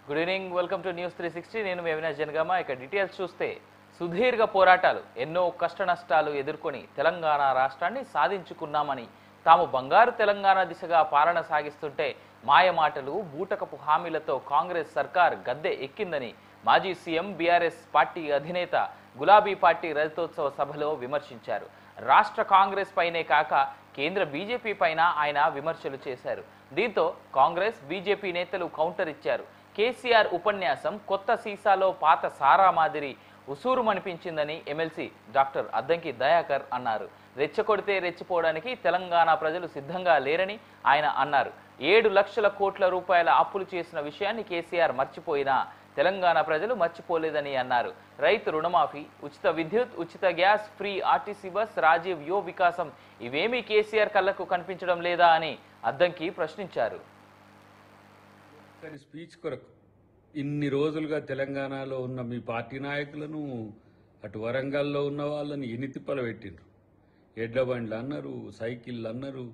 Good evening, welcome to news 360. నేను మీ అవినాష్ జనగామ. ఇక details చూస్తే సుదీర్ఘ పోరాటాలు, ఎన్నో కష్ట నష్టాలు ఎదుర్కొని తెలంగాణ రాష్ట్రాన్ని సాధించుకున్నామని, తాము బంగారు తెలంగాణ దిశగా పాలన సాగిస్తుంటే మాయమాటలు, బూటకపు హామీలతో కాంగ్రెస్ సర్కార్ గద్దె ఎక్కిందని మాజీ సీఎం బీఆర్ఎస్ పార్టీ అధినేత గులాబీ పార్టీ రజతోత్సవ సభలో విమర్శించారు. రాష్ట్ర కాంగ్రెస్ పైనే కాక కేంద్ర బీజేపీ పైన ఆయన విమర్శలు చేశారు. దీంతో కాంగ్రెస్ బీజేపీ నేతలు కౌంటర్ ఇచ్చారు. కేసీఆర్ ఉపన్యాసం కొత్త సీసాలో పాత సారా మాదిరి ఉసూరుమనిపించిందని ఎమ్మెల్సీ డాక్టర్ అద్దంకి దయాకర్ అన్నారు. రెచ్చగొడితే రెచ్చిపోవడానికి తెలంగాణ ప్రజలు సిద్ధంగా లేరని ఆయన అన్నారు. 7 లక్షల కోట్ల రూపాయల అప్పులు చేసిన విషయాన్ని కేసీఆర్ మర్చిపోయినా తెలంగాణ ప్రజలు మర్చిపోలేదని అన్నారు. రైతు రుణమాఫీ, ఉచిత విద్యుత్, ఉచిత gas, free RTC bus, Rajiv Yuva Vikasam ఇవేమీ కేసీఆర్ కళ్లకు కనిపించడం లేదా అని అద్దంకి ప్రశ్నించారు. స్పీచ్ కొరకు ఇన్ని రోజులుగా తెలంగాణలో ఉన్న మీ పార్టీ నాయకులను, అటు వరంగల్లో ఉన్న వాళ్ళని ఎన్ని తిప్పలు పెట్టిండ్రు. ఎడ్ల బండ్లు అన్నారు, సైకిళ్ళు అన్నారు.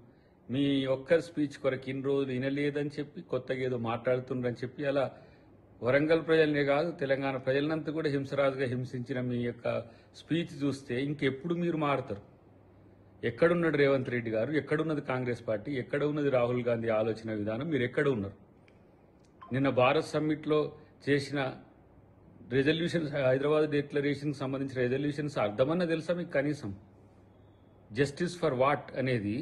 మీ ఒక్కరి స్పీచ్ కొరకు ఇన్ని రోజులు వినలేదని చెప్పి కొత్తగా ఏదో మాట్లాడుతుండ్రని చెప్పి అలా వరంగల్ ప్రజలనే కాదు తెలంగాణ ప్రజలంతా కూడా హింసరాజుగా హింసించిన మీ యొక్క స్పీచ్ చూస్తే ఇంకెప్పుడు మీరు మారుతారు? ఎక్కడున్నాడు రేవంత్ రెడ్డి గారు? ఎక్కడున్నది కాంగ్రెస్ పార్టీ? ఎక్కడ ఉన్నది రాహుల్ గాంధీ ఆలోచన విధానం? మీరు ఎక్కడ ఉన్నారు? నిన్న భారత్ సమ్మిట్లో చేసిన రెజల్యూషన్స్, హైదరాబాద్ డిక్లరేషన్కి సంబంధించిన రెజల్యూషన్స్ అర్థమన్నా తెలుసా మీకు? కనీసం జస్టిస్ ఫర్ వాట్ అనేది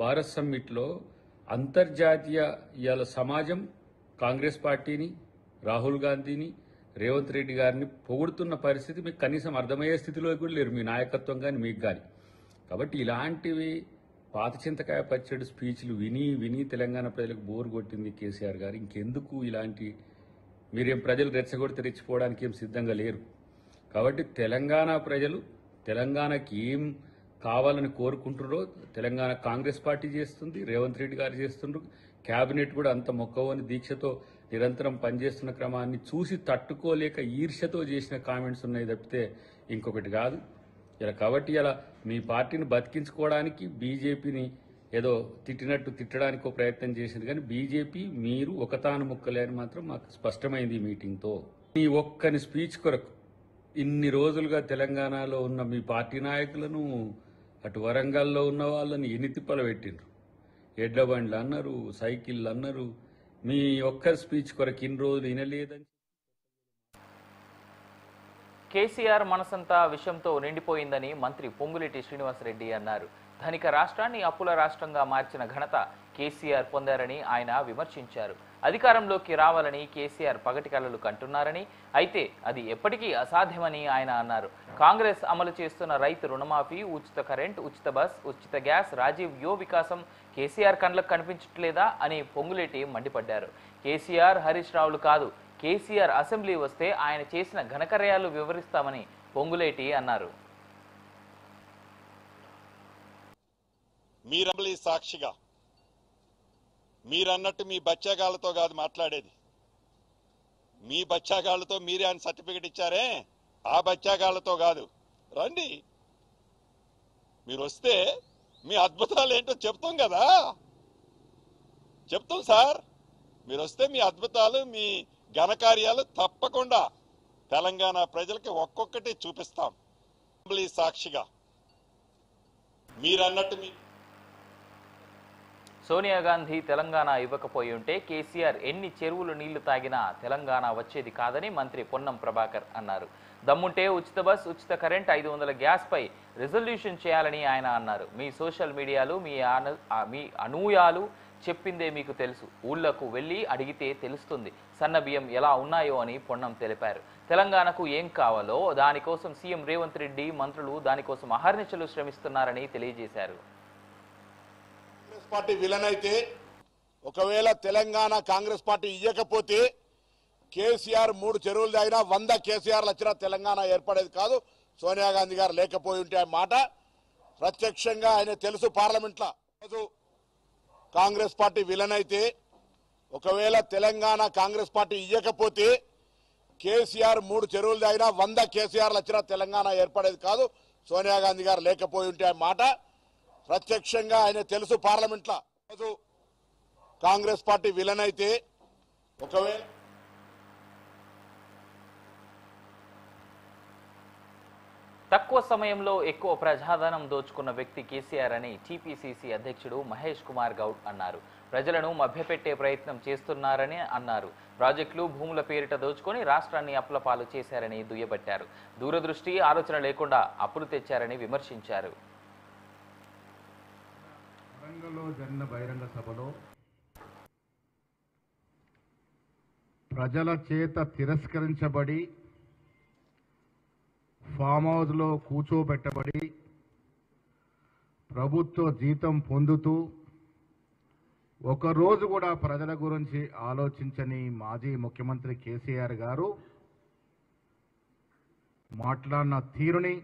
భారత్ సమ్మిట్లో అంతర్జాతీయ ఇవాళ సమాజం కాంగ్రెస్ పార్టీని, రాహుల్ గాంధీని, రేవంత్ రెడ్డి గారిని పొగుడుతున్న పరిస్థితి మీకు కనీసం అర్థమయ్యే స్థితిలో కూడా లేరు మీ నాయకత్వం కానీ మీకు కానీ. కాబట్టి ఇలాంటివి పాత చింతకాయ పచ్చడి స్పీచ్లు విని విని తెలంగాణ ప్రజలకు బోరు కొట్టింది కేసీఆర్ గారు. ఇంకెందుకు ఇలాంటి, మీరేం ప్రజలు రెచ్చగొడితే రెచ్చిపోవడానికి ఏం సిద్ధంగా లేరు. కాబట్టి తెలంగాణ ప్రజలు తెలంగాణకి ఏం కావాలని కోరుకుంటున్నారో తెలంగాణ కాంగ్రెస్ పార్టీ చేస్తుంది, రేవంత్ రెడ్డి గారు చేస్తుండ్రు. క్యాబినెట్ కూడా అంత మొక్కవని దీక్షతో నిరంతరం పనిచేస్తున్న క్రమాన్ని చూసి తట్టుకోలేక ఈర్ష్యతో చేసిన కామెంట్స్ ఉన్నాయి తప్పితే ఇంకొకటి కాదు. ఇలా కాబట్టి ఇలా మీ పార్టీని బతికించుకోవడానికి బీజేపీని ఏదో తిట్టినట్టు తిట్టడానికి ఒక ప్రయత్నం చేసింది. కానీ బీజేపీ మీరు ఒకతాను ముక్కలే అని మాత్రం మాకు స్పష్టమైంది ఈ మీటింగ్తో. ఈ ఒక్కని స్పీచ్ కొరకు ఇన్ని రోజులుగా తెలంగాణలో ఉన్న మీ పార్టీ నాయకులను, అటు వరంగల్లో ఉన్న వాళ్ళని ఎన్ని తిప్పలు పెట్టిండ్రు. ఎడ్ల బండ్లు అన్నారు, సైకిళ్ళు అన్నారు. మీ ఒక్కరి స్పీచ్ కొరకు ఇన్ని రోజులు వినలేదని. కేసీఆర్ మనసంతా విషయంతో నిండిపోయిందని మంత్రి పొంగులేటి శ్రీనివాసరెడ్డి అన్నారు. ధనిక రాష్ట్రాన్ని అప్పుల రాష్ట్రంగా మార్చిన ఘనత కేసీఆర్ పొందారని ఆయన విమర్శించారు. అధికారంలోకి రావాలని కేసీఆర్ పగటి కలలు కంటున్నారని, అయితే అది ఎప్పటికీ అసాధ్యమని ఆయన అన్నారు. కాంగ్రెస్ అమలు చేస్తున్న రైతు రుణమాఫీ, ఉచిత కరెంట్, ఉచిత బస్, ఉచిత గ్యాస్, రాజీవ్ యువ వికాసం కేసీఆర్ కళ్ళకు కనిపించట్లేదా అని పొంగులేటి మండిపడ్డారు. కేసీఆర్ హరీష్ రావులు కాదు, కేసీఆర్ అసెంబ్లీ వస్తే ఆయన చేసిన ఘనకార్యాలు వివరిస్తామని పొంగులేటి అన్నారు. మీరమలి సాక్షిగా మీరన్నట్టు మీ బచ్చాగాళ్ళతో కాదు మాట్లాడేది. మీ బచ్చాగాళ్ళతో మీరే ఆయన సర్టిఫికెట్ ఇచ్చారే, ఆ బచ్చాగాళ్ళతో కాదు. రండి, మీరు వస్తే మీ అద్భుతాలు ఏంటో చెప్తాం కదా, చెప్తాం సార్. మీరు వస్తే మీ అద్భుతాలు, మీ ఘనకార్యాలు తప్పకుండా తెలంగాణ ప్రజలకి ఒక్కొక్కటి చూపిస్తాం. సాక్షిగా మీరన్నట్టు సోనియా గాంధీ తెలంగాణ ఇవ్వకపోయి ఉంటే కేసీఆర్ ఎన్ని చెరువులు నీళ్లు తాగినా తెలంగాణ వచ్చేది కాదని మంత్రి పొన్నం ప్రభాకర్ అన్నారు. దమ్ముంటే ఉచిత బస్, ఉచిత కరెంట్, 500 గ్యాస్ పై రిజల్యూషన్ చేయాలని ఆయన అన్నారు. మీ సోషల్ మీడియాలు, మీ అనూయాలు చెప్పిందే మీకు తెలుసు. ఊళ్లకు వెళ్ళి అడిగితే తెలుస్తుంది సన్న బియ్యం ఎలా ఉన్నాయో అని పొన్నం తెలిపారు. తెలంగాణకు ఏం కావాలో దానికోసం సీఎం రేవంత్ రెడ్డి, మంత్రులు దానికోసం అహర్నిశలు శ్రమిస్తున్నారని తెలియజేశారు. పార్టీ విలన్ అయితే, ఒకవేళ తెలంగాణ కాంగ్రెస్ పార్టీ ఇయ్యకపోతే కేసీఆర్ 3 చెరువులు తాగినా 100 కేసీఆర్లు వచ్చినా తెలంగాణ ఏర్పడేది కాదు. సోనియా గాంధీ గారు లేకపోయి ఉంటే ఆ మాట ప్రత్యక్షంగా ఆయన తెలుసు పార్లమెంట్లో. కాంగ్రెస్ పార్టీ విలన్ అయితే, ఒకవేళ తెలంగాణ కాంగ్రెస్ పార్టీ ఇయ్యకపోతే కేసీఆర్ 3 చెరువులు తాగినా 100 కేసీఆర్లు వచ్చినా తెలంగాణ ఏర్పడేది కాదు. సోనియా గాంధీ గారు లేకపోయి ఉంటే ఆ మాట ప్రత్యక్షంగా ఆయన తెలుసు పార్లమెంట్లో. కాంగ్రెస్ పార్టీ విలన్ అయితే ఒకవేళ తక్కువ సమయంలో ఎక్కువ ప్రజాధనం దోచుకున్న వ్యక్తి కేసీఆర్ అని టీపీసీసీ అధ్యక్షుడు మహేష్ కుమార్ గౌడ్ అన్నారు. ప్రజలను మభ్యపెట్టే ప్రయత్నం చేస్తున్నారని అన్నారు. ప్రాజెక్టులు భూముల పేరిట దోచుకొని రాష్ట్రాన్ని అప్పులపాలు చేశారని దుయ్యబట్టారు. దూరదృష్టి ఆలోచన లేకుండా అప్పులు తెచ్చారని విమర్శించారు. వరంగల్లో జరిగిన బహిరంగ సభలో ప్రజల చేత తిరస్కరించబడి ఫామ్ హౌస్లో కూర్చోబెట్టబడి ప్రభుత్వ జీతం పొందుతూ ఒకరోజు కూడా ప్రజల గురించి ఆలోచించని మాజీ ముఖ్యమంత్రి కేసీఆర్ గారు మాట్లాడిన తీరుని,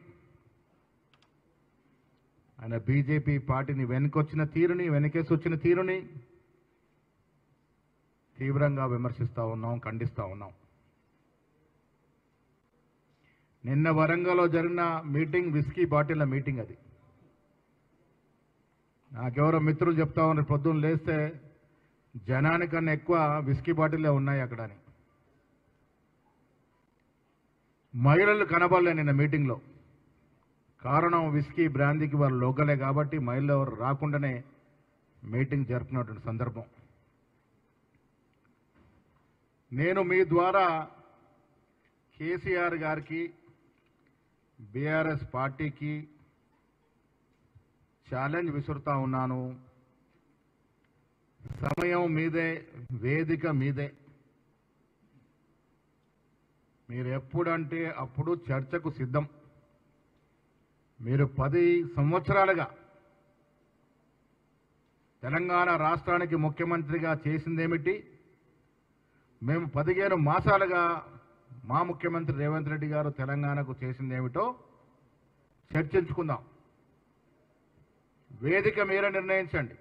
ఆయన బీజేపీ పార్టీని వెనుకొచ్చిన తీరుని, వెనకేసి వచ్చిన తీరుని తీవ్రంగా విమర్శిస్తూ ఉన్నాం, ఖండిస్తూ ఉన్నాం. నిన్న వరంగల్లో జరిగిన మీటింగ్ విస్కీ బాటిళ్ల మీటింగ్. అది నాకెవరో మిత్రులు చెప్తా ఉన్నారు, పొద్దున్న లేస్తే జనానికన్నా ఎక్కువ విస్కీ బాటిల్లే ఉన్నాయి అక్కడ అని. మహిళలు కనబడలే నిన్న మీటింగ్లో. కారణం విస్కీ బ్రాందీకి వారు లోకలే కాబట్టి మహిళలు ఎవరు రాకుండానే మీటింగ్ జరుపుకున్నటువంటి సందర్భం. నేను మీ ద్వారా కేసీఆర్ గారికి, బీఆర్ఎస్ పార్టీకి ఛాలెంజ్ విసురుతా ఉన్నాను. సమయం మీదే, వేదిక మీదే. మీరు ఎప్పుడంటే అప్పుడు చర్చకు సిద్ధం. మీరు 10 సంవత్సరాలుగా తెలంగాణ రాష్ట్రానికి ముఖ్యమంత్రిగా చేసిందేమిటి, మేము 15 మాసాలుగా మా ముఖ్యమంత్రి రేవంత్ రెడ్డి గారు తెలంగాణకు చేసిందేమిటో చర్చించుకుందాం. వేదిక మీరే నిర్ణయించండి.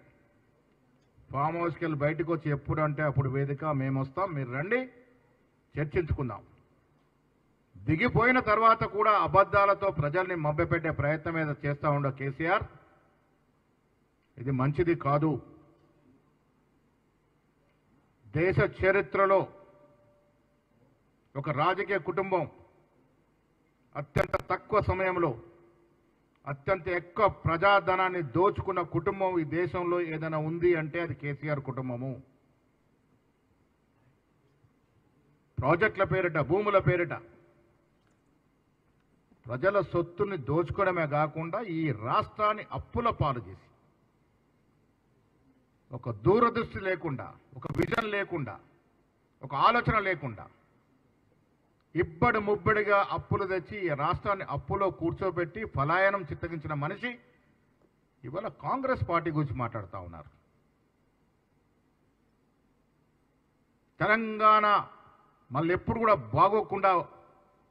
ఫామ్ హౌస్కి వెళ్ళి బయటకు వచ్చి ఎప్పుడు అంటే అప్పుడు వేదిక మేము వస్తాం, మీరు రండి, చర్చించుకుందాం. దిగిపోయిన తర్వాత కూడా అబద్ధాలతో ప్రజల్ని మభ్యపెట్టే ప్రయత్నం మీద చేస్తూ ఉండే కేసీఆర్, ఇది మంచిది కాదు. దేశ చరిత్రలో ఒక రాజకీయ కుటుంబం అత్యంత తక్కువ సమయంలో అత్యంత ఎక్కువ ప్రజాధనాన్ని దోచుకున్న కుటుంబం ఈ దేశంలో ఏదైనా ఉంది అంటే అది కేసీఆర్ కుటుంబము. ప్రాజెక్టుల పేరిట, భూముల పేరిట ప్రజల సొత్తుని దోచుకోవడమే కాకుండా ఈ రాష్ట్రాన్ని అప్పుల పాలు చేసి, ఒక దూరదృష్టి లేకుండా, ఒక విజన్ లేకుండా, ఒక ఆలోచన లేకుండా ఇబ్బడి ముబ్బడిగా అప్పులు తెచ్చి ఈ రాష్ట్రాన్ని అప్పులో కూర్చోబెట్టి పలాయనం చిత్తగించిన మనిషి ఇవాళ కాంగ్రెస్ పార్టీ గురించి మాట్లాడుతూ ఉన్నారు. తెలంగాణ మళ్ళీ ఎప్పుడు కూడా బాగోకుండా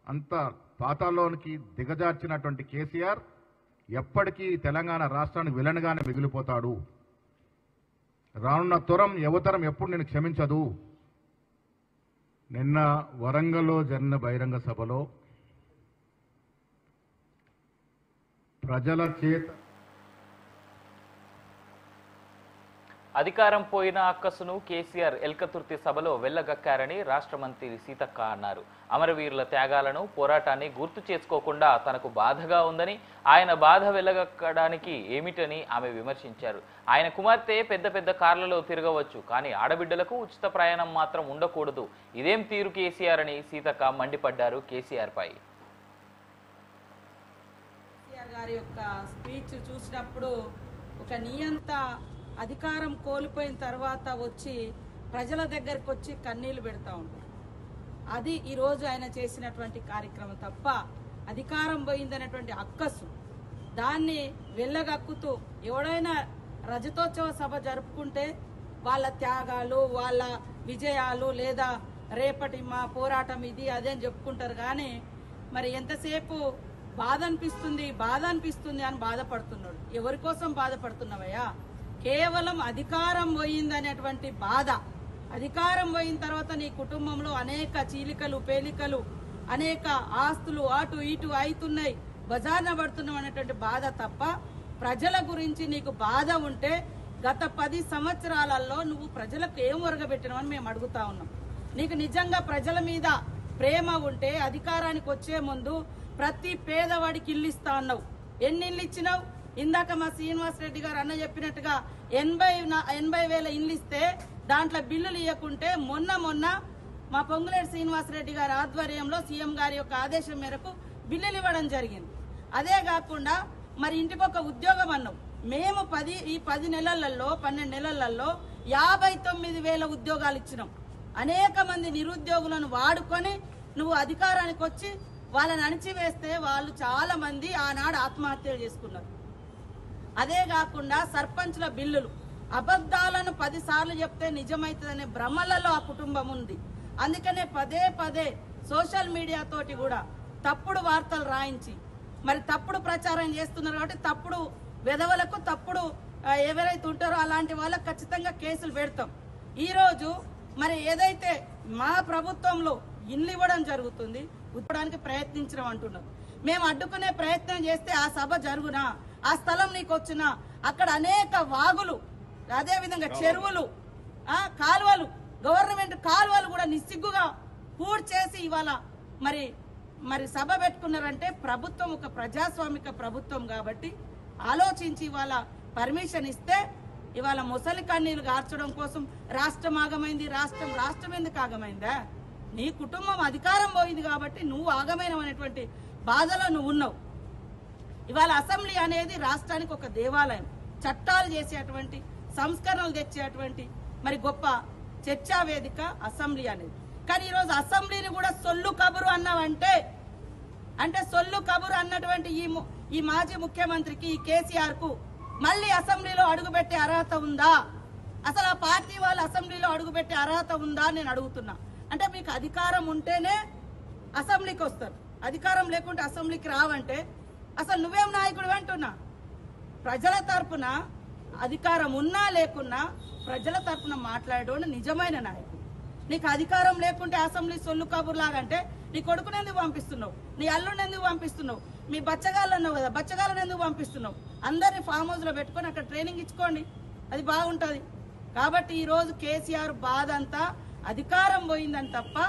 అంత పాతాల్లోనికి దిగజార్చినటువంటి కేసీఆర్ ఎప్పటికీ తెలంగాణ రాష్ట్రానికి విలన్గానే మిగిలిపోతాడు. రానున్న యువతరం ఎప్పుడు నేను క్షమించదు. నిన్న వరంగల్లో జరిగిన బహిరంగ సభలో ప్రజల చేత అధికారం పోయిన అక్కసును కేసీఆర్ ఎల్కతుర్తి సభలో వెళ్లగక్కారని రాష్ట్ర మంత్రి సీతక్క అన్నారు. అమరవీరుల త్యాగాలను, పోరాటాన్ని గుర్తు చేసుకోకుండా తనకు బాధగా ఉందని, ఆయన బాధ వెళ్లగక్కడానికి ఏమిటని ఆమె విమర్శించారు. ఆయన కుమార్తె పెద్ద పెద్ద కార్లలో తిరగవచ్చు, కానీ ఆడబిడ్డలకు ఉచిత ప్రయాణం మాత్రం ఉండకూడదు. ఇదేం తీరు కేసీఆర్ అని సీతక్క మండిపడ్డారు కేసీఆర్ పై. కేసీఆర్ గారి యొక్క స్పీచ్ చూసినప్పుడు ఒక నియంత అధికారం కోల్పోయిన తర్వాత వచ్చి ప్రజల దగ్గరకు వచ్చి కన్నీళ్లు పెడతా ఉంటారు. అది ఈరోజు ఆయన చేసినటువంటి కార్యక్రమం తప్ప అధికారం పోయిందనేటువంటి అక్కసు దాన్ని వెళ్ళగక్కుతూ ఎవడైనా రజతోత్సవ సభ జరుపుకుంటే వాళ్ళ త్యాగాలు, వాళ్ళ విజయాలు, లేదా రేపటి మా పోరాటం ఇది అదే అని చెప్పుకుంటారు. కానీ మరి ఎంతసేపు బాధ అనిపిస్తుంది అని బాధపడుతున్నాడు. ఎవరి కోసం బాధపడుతున్నావయ్యా? కేవలం అధికారం పోయిందనేటువంటి బాధ. అధికారం పోయిన తర్వాత నీ కుటుంబంలో అనేక చీలికలు, పేలికలు, అనేక ఆస్తులు అటు ఇటు అవుతున్నాయి, బజార్న పడుతున్నాం అనేటువంటి బాధ తప్ప ప్రజల గురించి నీకు బాధ ఉంటే గత 10 సంవత్సరాలలో నువ్వు ప్రజలకు ఏం ఒరగబెట్టినావని మేము అడుగుతా ఉన్నాం. నీకు నిజంగా ప్రజల మీద ప్రేమ ఉంటే అధికారానికి వచ్చే ముందు ప్రతి పేదవాడికి ఇల్లు ఇస్తా అన్నావు. ఎన్ని ఇల్లు ఇచ్చినావు? ఇందాక మా శ్రీనివాసరెడ్డి గారు అన్న చెప్పినట్టుగా 80,000 ఇల్లు ఇస్తే దాంట్లో బిల్లులు ఇవ్వకుంటే మొన్న మా పొంగులేటి శ్రీనివాసరెడ్డి గారి ఆధ్వర్యంలో సీఎం గారి యొక్క ఆదేశం మేరకు బిల్లులు ఇవ్వడం జరిగింది. అదే కాకుండా మరి ఇంటికొక ఉద్యోగం అన్నావు. మేము 10 నెలలలో 12 నెలలలో 59,000 ఉద్యోగాలు ఇచ్చినాం. అనేక మంది నిరుద్యోగులను వాడుకొని నువ్వు అధికారానికి వచ్చి వాళ్ళని అణిచివేస్తే వాళ్ళు చాలా మంది ఆనాడు ఆత్మహత్యలు చేసుకున్నారు. అదే కాకుండా సర్పంచ్ల బిల్లులు అబద్ధాలను 10 సార్లు చెప్తే నిజమైతుందనే భ్రమలలో ఆ కుటుంబం ఉంది. అందుకనే పదే సోషల్ మీడియా తోటి కూడా తప్పుడు వార్తలు రాయించి మరి తప్పుడు ప్రచారం చేస్తున్నారు. కాబట్టి తప్పుడు వెధవలకు తప్పుడు ఎవరైతే ఉంటారో అలాంటి వాళ్ళకు ఖచ్చితంగా కేసులు పెడతాం. ఈరోజు మరి ఏదైతే మా ప్రభుత్వంలో ఇల్లు ఇవ్వడం జరుగుతుంది ఇవ్వడానికి ప్రయత్నించడం అంటున్నారు. మేము అడ్డుకునే ప్రయత్నం చేస్తే ఆ సభ జరుగునా, ఆ స్థలం నీకు వచ్చినా అక్కడ అనేక వాగులు, అదేవిధంగా చెరువులు, కాలువలు, గవర్నమెంట్ కాలువలు కూడా నిస్సిగ్గుగా పూర్తి చేసి ఇవాళ మరి సభ పెట్టుకున్నారంటే ప్రభుత్వం ఒక ప్రజాస్వామిక ప్రభుత్వం కాబట్టి ఆలోచించి ఇవాళ పర్మిషన్ ఇస్తే ఇవాళ ముసలి కన్నీళ్లు గార్చడం కోసం రాష్ట్రం ఆగమైంది. రాష్ట్రం ఎందుకు ఆగమైందా? నీ కుటుంబం అధికారం పోయింది కాబట్టి నువ్వు ఆగమైనటువంటి బాధలో నువ్వు ఉన్నావు. ఇవాళ అసెంబ్లీ అనేది రాష్ట్రానికి ఒక దేవాలయం, చట్టాలు చేసేటువంటి సంస్కరణలు తెచ్చేటువంటి మరి గొప్ప చర్చా వేదిక అసెంబ్లీ అనేది. కానీ ఈరోజు అసెంబ్లీని కూడా సొల్లు కబురు అన్నావంటే అంటే సొల్లు కబురు అన్నటువంటి ఈ మాజీ ముఖ్యమంత్రికి ఈ కేసీఆర్ కు మళ్ళీ అసెంబ్లీలో అడుగుపెట్టే అర్హత ఉందా? అసలు ఆ పార్టీ వాళ్ళు అసెంబ్లీలో అడుగుపెట్టే అర్హత ఉందా నేను అడుగుతున్నా. అంటే మీకు అధికారం ఉంటేనే అసెంబ్లీకి వస్తారు, అధికారం లేకుంటే అసెంబ్లీకి రావంటే అసలు నువ్వేం నాయకుడు అంటున్నా? ప్రజల తరపున అధికారం ఉన్నా లేకున్నా ప్రజల తరపున మాట్లాడేవాడు నిజమైన నాయకుడు. నీకు అధికారం లేకుంటే అసెంబ్లీ సొల్లు కబుర్లాగంటే నీ కొడుకుని ఎందుకు పంపిస్తున్నావు? నీ అల్లుడిని ఎందుకు పంపిస్తున్నావు? మీ బచ్చగాళ్ళు అన్నావు కదా, బచ్చగాళ్ళని ఎందుకు పంపిస్తున్నావు? అందరినీ ఫామ్ హౌస్ లో పెట్టుకొని అక్కడ ట్రైనింగ్ ఇచ్చుకోండి, అది బాగుంటది. కాబట్టి ఈ రోజు కేసీఆర్ బాధ అంతా అధికారం పోయిందని తప్ప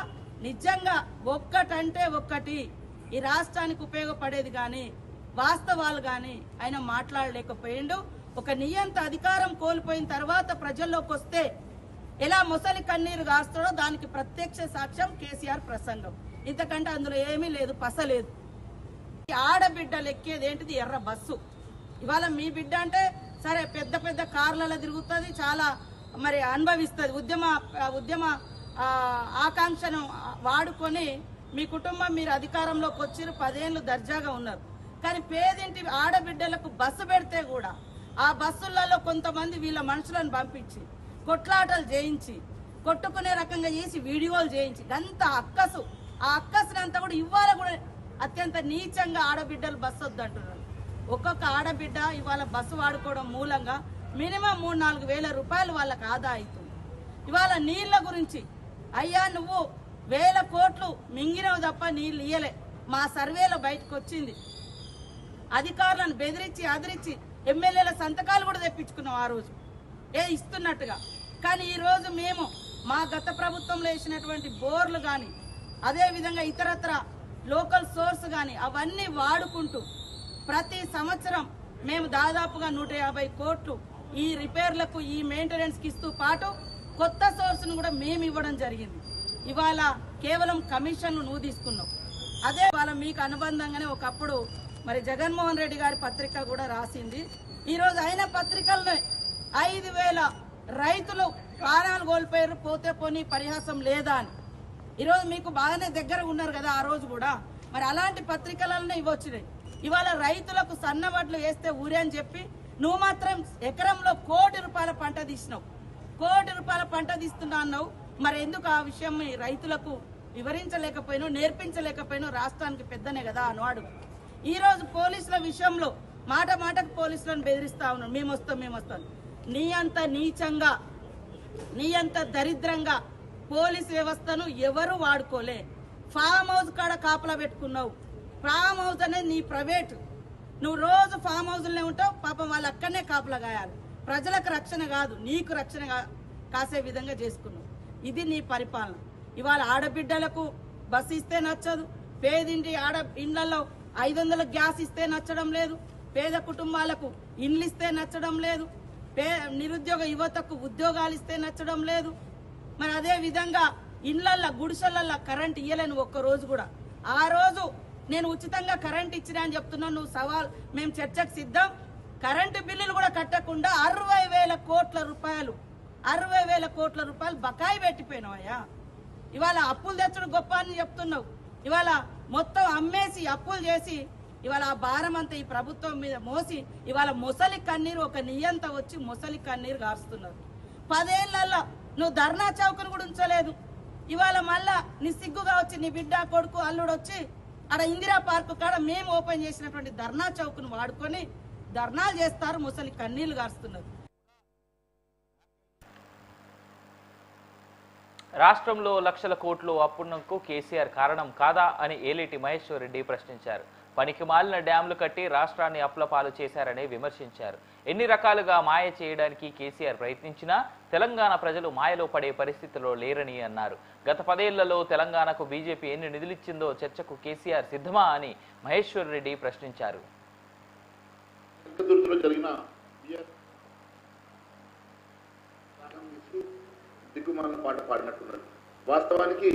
నిజంగా ఒక్కటంటే ఒక్కటి ఈ రాష్ట్రానికి ఉపయోగపడేది గాని వాస్తవాలు గాని ఆయన మాట్లాడలేకపోయిండు. ఒక నియంత అధికారం కోల్పోయిన తర్వాత ప్రజల్లోకి వస్తే ఎలా ముసలి కన్నీరు గాస్తాడో దానికి ప్రత్యక్ష సాక్ష్యం కేసీఆర్ ప్రసంగం. ఇంతకంటే అందులో ఏమీ లేదు, పసలేదు. ఆడబిడ్డలు ఎక్కేది ఏంటిది? ఎర్ర బస్సు. ఇవాళ మీ బిడ్డ అంటే సరే పెద్ద కార్లలో తిరుగుతుంది, చాలా మరి అనుభవిస్తుంది. ఉద్యమ ఆకాంక్షను వాడుకొని మీ కుటుంబం మీరు అధికారంలోకి వచ్చి 10 ఏళ్ళు దర్జాగా ఉన్నారు. కానీ పేదింటి ఆడబిడ్డలకు బస్సు పెడితే కూడా ఆ బస్సులలో కొంతమంది వీళ్ళ మనుషులను పంపించి కొట్లాటలు చేయించి కొట్టుకునే రకంగా చేసి వీడియోలు చేయించి అంత అక్కసు, ఆ అక్కసునంతా కూడా ఇవాళ కూడా అత్యంత నీచంగా ఆడబిడ్డలు బస్సు వద్దంటున్నారు. ఒక్కొక్క ఆడబిడ్డ ఇవాళ బస్సు వాడుకోవడం మూలంగా మినిమం 3-4 వేల రూపాయలు వాళ్ళకి ఆదా అవుతుంది. ఇవాళ నీళ్ల గురించి అయ్యా నువ్వు 1000 కోట్లు మింగినవు తప్ప నీళ్ళు ఇయ్యలే. మా సర్వేలో బయటకు వచ్చింది. అధికారులను బెదిరించి అదిరించి ఎమ్మెల్యేల సంతకాలు కూడా తెప్పించుకున్నాం ఆ రోజు ఇస్తున్నట్టుగా. కానీ ఈ రోజు మేము మా గత ప్రభుత్వంలో వేసినటువంటి బోర్లు కానీ అదేవిధంగా ఇతరత్ర లోకల్ సోర్స్ కానీ అవన్నీ వాడుకుంటూ ప్రతి సంవత్సరం మేము దాదాపుగా 150 కోట్లు ఈ రిపేర్లకు ఈ మెయింటెనెన్స్కి ఇస్తూ పాటు కొత్త సోర్స్ను కూడా మేము ఇవ్వడం జరిగింది. ఇవాళ కేవలం కమిషన్ను నువ్వు తీసుకున్నావు. అదే ఇవాళ మీకు అనుబంధంగానే ఒకప్పుడు మరి జగన్మోహన్ రెడ్డి గారి పత్రిక కూడా రాసింది. ఈరోజు అయిన పత్రికల్లో 5,000 రైతులు ప్రాణాలు కోల్పోయారు, పోతే పోనీ పరిహాసం లేదా అని. ఈరోజు మీకు బాగానే దగ్గర ఉన్నారు కదా ఆ రోజు కూడా, మరి అలాంటి పత్రికలనే ఇవ్వచ్చినాయి. ఇవాళ రైతులకు సన్నవడ్లు వేస్తే ఊరే అని చెప్పి నువ్వు మాత్రం ఎకరంలో ₹1 కోటి పంట తీసినావు. ₹1 కోటి పంట తీస్తున్నా అన్నావు. మరి ఎందుకు ఆ విషయం రైతులకు వివరించలేకపోయినావు, నేర్పించలేకపోయినావు? రాష్ట్రానికి పెద్దనే కదా అన్నాడు. ఈ రోజు పోలీసుల విషయంలో మాటకు పోలీసులను బెదిరిస్తా ఉన్నాను, మేము వస్తాం. నీ అంత నీచంగా నీ అంత దరిద్రంగా పోలీస్ వ్యవస్థను ఎవరు వాడుకోలే. ఫామ్ హౌస్ కాడ కాపలా పెట్టుకున్నావు. ఫామ్ హౌస్ అనేది నీ ప్రైవేట్, నువ్వు రోజు ఫామ్ హౌస్లోనే ఉంటావు, పాపం వాళ్ళు అక్కడనే కాపులా గాయాలి. ప్రజలకు రక్షణ కాదు, నీకు రక్షణ కాసే విధంగా చేసుకున్నావు. ఇది నీ పరిపాలన. ఇవాళ ఆడబిడ్డలకు బస్సు ఇస్తే నచ్చదు, పేదింటి ఇండ్లలో 500 గ్యాస్ ఇస్తే నచ్చడం లేదు, పేద కుటుంబాలకు ఇండ్లు ఇస్తే నచ్చడం లేదు, నిరుద్యోగ యువతకు ఉద్యోగాలు ఇస్తే నచ్చడం లేదు. మరి అదే విధంగా ఇండ్లల్లో గుడిసెలల్లో కరెంట్ ఇయ్యలేను ఒక్కరోజు కూడా. ఆ రోజు నేను ఉచితంగా కరెంట్ ఇచ్చినా అని చెప్తున్నాను, నువ్వు సవాల్, మేము చర్చకు సిద్ధం. కరెంటు బిల్లులు కూడా కట్టకుండా 60,000 కోట్ల రూపాయలు 60,000 కోట్ల రూపాయలు బకాయి పెట్టిపోయినావయ్యా. ఇవాళ అప్పులు తెచ్చడం గొప్ప అని చెప్తున్నావు. ఇవాళ మొత్తం అమ్మేసి అప్పులు చేసి ఇవాళ ఆ భారం అంతా ఈ ప్రభుత్వం మీద మోసి ఇవాళ మొసలి కన్నీరు, ఒక నియంత వచ్చి మొసలి కన్నీరు గారుస్తున్నారు. 10 ఏళ్లలో నువ్వు ధర్నా చౌకను కూడా ఉంచలేదు. ఇవాళ మళ్ళా నీ సిగ్గుగా వచ్చి నీ బిడ్డ కొడుకు అల్లుడు వచ్చి అక్కడ ఇందిరా పార్కు కాడ మేము ఓపెన్ చేసినటువంటి ధర్నా చౌకను వాడుకొని ధర్నాలు చేస్తారు, ముసలి కన్నీళ్లు గారుస్తున్నారు. రాష్ట్రంలో లక్షల కోట్లు అప్పులకు కేసీఆర్ కారణం కాదా అని ఏలేటి మహేశ్వర్ రెడ్డి ప్రశ్నించారు. పనికి మాలిన డ్యాంలు కట్టి రాష్ట్రాన్ని అప్పులపాలు చేశారని విమర్శించారు. ఎన్ని రకాలుగా మాయ చేయడానికి కేసీఆర్ ప్రయత్నించినా తెలంగాణ ప్రజలు మాయలో పడే పరిస్థితిలో లేరని అన్నారు. గత 10 ఏళ్లలో తెలంగాణకు బీజేపీ ఎన్ని నిధులిచ్చిందో చర్చకు కేసీఆర్ సిద్ధమా అని మహేశ్వర్ రెడ్డి ప్రశ్నించారు. దిక్కుమాలిన పాట పాడినట్టున్నారు. వాస్తవానికి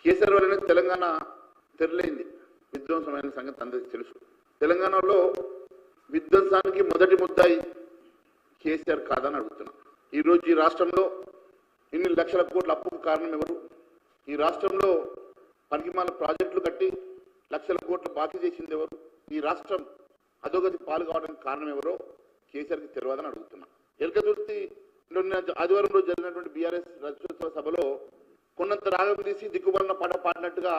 కేసీఆర్ వల్లనే తెలంగాణ తెరలేంది. విధ్వంసమైన సంగతి అందరికీ తెలుసు. తెలంగాణలో విధ్వంసానికి మొదటి ముద్దాయి కేసీఆర్ కాదని అడుగుతున్నా. ఈరోజు ఈ రాష్ట్రంలో ఇన్ని లక్షల కోట్ల అప్పుకు కారణం ఎవరు? ఈ రాష్ట్రంలో పనికిమాల ప్రాజెక్టులు కట్టి లక్షల కోట్లు బాకీ చేసింది ఎవరు? ఈ రాష్ట్రం అధోగతి పాలు కావడానికి కారణం ఎవరో కేసీఆర్కి తెలియదని అడుగుతున్నా. ఎలకతుర్తి ఆదివారం రోజు జరిగినటువంటి బీఆర్ఎస్ రాజ్యోత్సవ సభలో కొన్నంత రాగం తీసి దిక్కుమాలిన పాట పాడినట్టుగా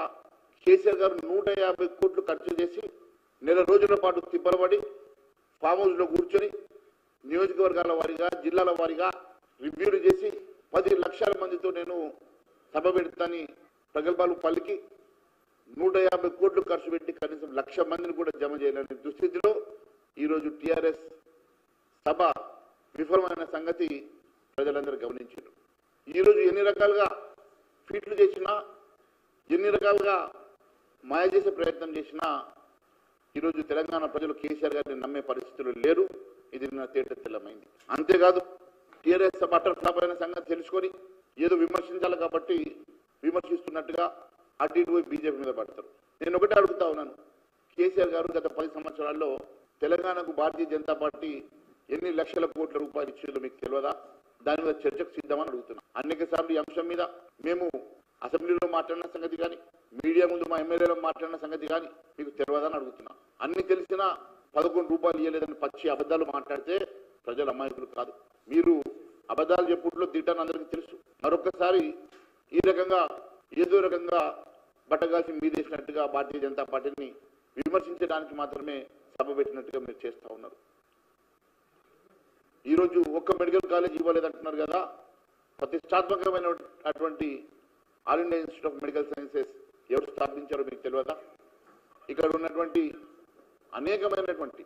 కేసీఆర్ గారు 150 కోట్లు ఖర్చు చేసి నెల రోజుల పాటు తిప్పలబడి ఫామ్ హౌస్లో కూర్చొని నియోజకవర్గాల వారీగా జిల్లాల వారీగా రివ్యూలు చేసి 10 లక్షల మందితో నేను సభ పెడతాని ప్రగల్భాలు పలికి 150 కోట్లు ఖర్చు పెట్టి కనీసం 1,00,000 మందిని కూడా జమ చేయలేని దుస్థితిలో ఈరోజు టీఆర్ఎస్ సభ విఫలమైన సంగతి ప్రజలందరూ గమనించారు. ఈరోజు ఎన్ని రకాలుగా ఫీట్లు చేసినా, ఎన్ని రకాలుగా మాయ చేసే ప్రయత్నం చేసినా ఈరోజు తెలంగాణ ప్రజలు కేసీఆర్ గారిని నమ్మే పరిస్థితులు లేరు. ఇది నా తేట తెల్లమైంది. అంతేకాదు టీఆర్ఎస్ బట్టర్ ఫ్లాప్ అయిన సంగతి తెలుసుకొని ఏదో విమర్శించాలి కాబట్టి విమర్శిస్తున్నట్టుగా అటు ఇటు పోయి బీజేపీ మీద పడతారు. నేను ఒకటే అడుగుతా ఉన్నాను, కేసీఆర్ గారు గత 10 సంవత్సరాల్లో తెలంగాణకు భారతీయ జనతా పార్టీ ఎన్ని లక్షల కోట్ల రూపాయలు ఇచ్చిందో మీకు తెలియదా? దాని మీద చర్చకు సిద్ధమని అడుగుతున్నా. అనేక సార్లు ఈ అంశం మీద మేము అసెంబ్లీలో మాట్లాడిన సంగతి కానీ, మీడియా ముందు మా ఎమ్మెల్యేలో మాట్లాడిన సంగతి కానీ మీకు తెలియదని అడుగుతున్నా. అన్ని తెలిసినా 11 రూపాయలు ఇవ్వలేదని పచ్చి అబద్ధాలు మాట్లాడితే ప్రజలు అమాయకులు కాదు. మీరు అబద్ధాలు చెప్పుట్లో తిట్టాను అందరికీ తెలుసు. మరొకసారి ఈ రకంగా ఏదో రకంగా బట్టగాల్సి మీదేసినట్టుగా భారతీయ జనతా పార్టీని విమర్శించడానికి మాత్రమే సభ పెట్టినట్టుగా మీరు చేస్తూ ఉన్నారు. ఈరోజు ఒక్క మెడికల్ కాలేజ్ ఇవ్వలేదంటున్నారు కదా. ప్రతిష్టాత్మకమైన అటువంటి all India institute of medical sciences ఎవరు స్థాపించారో మీకు తెలియదా? ఇక్కడ ఉన్నటువంటి అనేకమైనటువంటి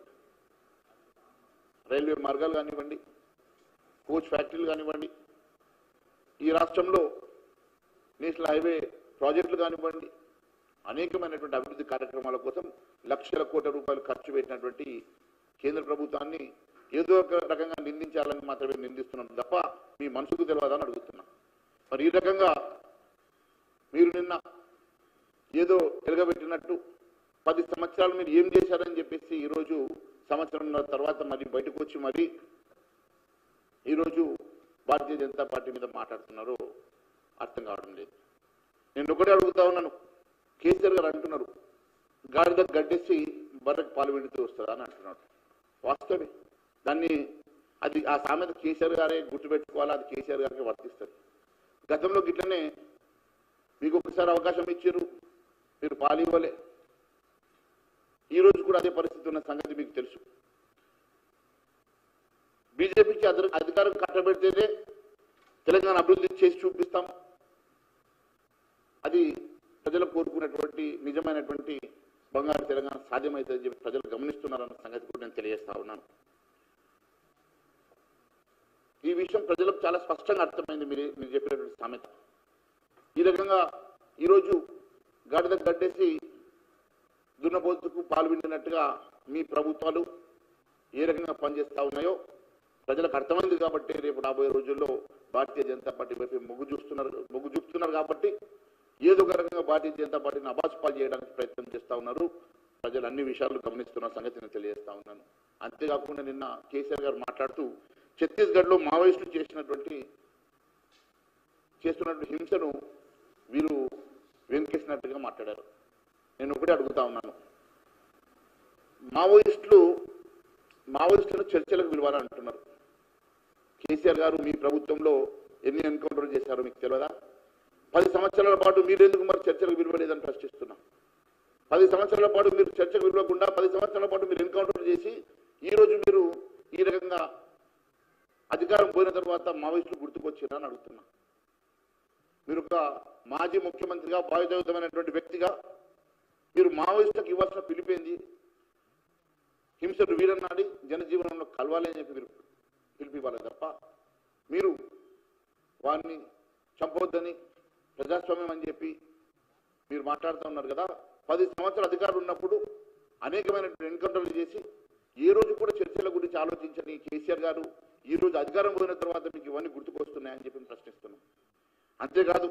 రైల్వే మార్గాలు కానివ్వండి, కోచ్ ఫ్యాక్టరీలు కానివ్వండి, ఈ రాష్ట్రంలో నేషనల్ హైవే ప్రాజెక్టులు కానివ్వండి, అనేకమైనటువంటి అభివృద్ధి కార్యక్రమాల కోసం లక్షల కోట్ల రూపాయలు ఖర్చు పెట్టినటువంటి కేంద్ర ప్రభుత్వాన్ని ఏదో ఒక రకంగా నిందించాలని మాత్రమే నిందిస్తున్నాం తప్ప మీ మనసుకు తెలియదని అడుగుతున్నాం. మరి ఈ రకంగా మీరు నిన్న ఏదో తిరగబెట్టినట్టు 10 సంవత్సరాలు మీరు ఏం చేశారని చెప్పేసి ఈరోజు సంవత్సరంన్నర తర్వాత మరి బయటకు వచ్చి మరి ఈరోజు భారతీయ జనతా పార్టీ మీద మాట్లాడుతున్నారో అర్థం కావడం లేదు. నేను ఒకటే అడుగుతా ఉన్నాను, కేసీఆర్ గారు అంటున్నారు గాడిద గడ్డేసి బర్రెకు పాలు విడుతూ వస్తుందా అని అంటున్నాడు. వాస్తవమే. దాన్ని ఆ సామెత కేసీఆర్ గారే గుర్తుపెట్టుకోవాలా, అది కేసీఆర్ గారికి వర్తిస్తుంది. గతంలో గిట్లనే మీకు ఒకసారి అవకాశం ఇచ్చారు, మీరు పాలు ఇవ్వలే. ఈరోజు కూడా అదే పరిస్థితి ఉన్న సంగతి మీకు తెలుసు. బీజేపీకి అధికారం కట్టబెడితేనే తెలంగాణ అభివృద్ధి చేసి చూపిస్తాం, అది ప్రజలు కోరుకున్నటువంటి నిజమైనటువంటి బంగారు తెలంగాణ సాధ్యమవుతుందని చెప్పి ప్రజలు గమనిస్తున్నారన్న సంగతి కూడా నేను తెలియజేస్తా ఉన్నాను. ఈ విషయం ప్రజలకు చాలా స్పష్టంగా అర్థమైంది. మీరు చెప్పినటువంటి సామెత. ఈ రకంగా ఈరోజు గాడిద గడ్డేసి దున్నపోతుకు పాలు పిండినట్టుగా మీ ప్రభుత్వాలు ఏ రకంగా పనిచేస్తూ ఉన్నాయో ప్రజలకు అర్థమైంది కాబట్టి రేపు రాబోయే రోజుల్లో భారతీయ జనతా పార్టీ వైపు మొగ్గు చూపుతున్నారు కాబట్టి ఏదో ఒక రకంగా భారతీయ జనతా పార్టీని అబాసుపాలు చేయడానికి ప్రయత్నం చేస్తూ ఉన్నారు. ప్రజలు అన్ని విషయాలు గమనిస్తున్న సంగతి నేను తెలియజేస్తా ఉన్నాను. అంతేకాకుండా నిన్న కేసీఆర్ గారు మాట్లాడుతూ ఛత్తీస్గఢ్లో మావోయిస్టులు చేస్తున్నటువంటి హింసను వీరు వెంకేసినట్టుగా మాట్లాడారు. నేను ఒకటే అడుగుతా ఉన్నాను, మావోయిస్టులను చర్చలకు పిలవాలని అంటున్నారు. కేసీఆర్ గారు మీ ప్రభుత్వంలో ఎన్ని ఎన్కౌంటర్ చేశారో మీకు తెలియదా? 10 సంవత్సరాల పాటు మీరెందుకు మరి చర్చలకు పిలవలేదని ప్రశ్నిస్తున్నా. 10 సంవత్సరాల పాటు మీరు చర్చకు పిలవకుండా 10 సంవత్సరాల పాటు మీరు ఎన్కౌంటర్ చేసి ఈరోజు మీరు ఈ రకంగా అధికారం పోయిన తర్వాత మావోయిస్టులు గుర్తుకొచ్చిరా అని అడుగుతున్నా. మీరు ఒక మాజీ ముఖ్యమంత్రిగా బాధ్యతమైనటువంటి వ్యక్తిగా మీరు మావోయిస్టులకు ఇవ్వాల్సిన పిలిపేంది? హింసను వీరన్నాడి జనజీవనంలో కలవాలి అని చెప్పి మీరు పిలిపివ్వాలి తప్ప మీరు వారిని చంపవద్దని ప్రజాస్వామ్యం అని చెప్పి మీరు మాట్లాడుతూ ఉన్నారు కదా. 10 సంవత్సరాల అధికారులు ఉన్నప్పుడు అనేకమైనటువంటి ఎన్కౌంటర్లు చేసి ఏ రోజు కూడా చర్చల గురించి ఆలోచించని కేసీఆర్ గారు ఈ రోజు అధికారం పోయిన తర్వాత మీకు ఇవన్నీ గుర్తుకొస్తున్నాయని చెప్పి ప్రశ్నిస్తున్నాం. అంతేకాదు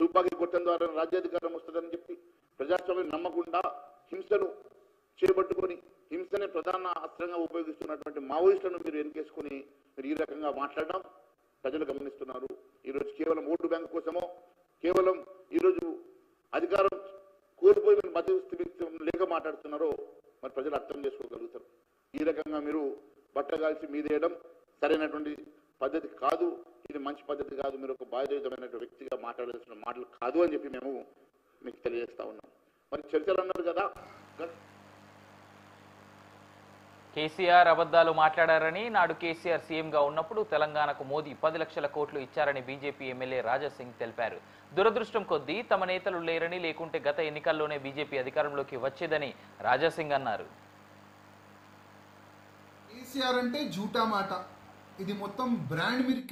తుపాకీ కొట్టడం ద్వారా రాజ్యాధికారం వస్తుందని చెప్పి ప్రజాస్వామ్యం నమ్మకుండా హింసను చేపట్టుకొని హింసనే ప్రధాన అస్త్రంగా ఉపయోగిస్తున్నటువంటి మావోయిస్టులను మీరు ఎన్కేసుకుని మీరు ఈ రకంగా మాట్లాడడం ప్రజలు గమనిస్తున్నారు. ఈరోజు కేవలం ఓటు బ్యాంకు కోసమో కేవలం ఈరోజు అధికారం కోల్పోయి మీరు మధ్యస్థితి లేక మాట్లాడుతున్నారో మరి ప్రజలు అర్థం చేసుకోగలుగుతారు. ఈ రకంగా మీరు బట్టగాల్చి మీదేయడం సరైనటువంటి పద్ధతి కాదు. ఇది మంచి పద్ధతి కాదు. మీరు ఒక బాధ్యతమైనటువంటి వ్యక్తిగా మాట్లాడాల్సిన మాటలు కాదు అని చెప్పి మేము మీకు తెలియజేస్తా ఉన్నాం. మరి చర్చలు అన్నారు కదా, కేసీఆర్ అబద్ధాలు మాట్లాడారని, నాడు కేసీఆర్ సీఎంగా ఉన్నప్పుడు తెలంగాణకు మోదీ 10 లక్షల కోట్లు ఇచ్చారని బీజేపీ ఎమ్మెల్యే రాజాసింగ్ తెలిపారు. దురదృష్టం కొద్దీ తమ నేతలు లేరని, లేకుంటే గత ఎన్నికల్లోనే బీజేపీ అధికారంలోకి వచ్చేదని రాజాసింగ్ అన్నారు. కేసీఆర్ అంటే జూటా మాట, ఇది మొత్తం బ్రాండ్ మీరు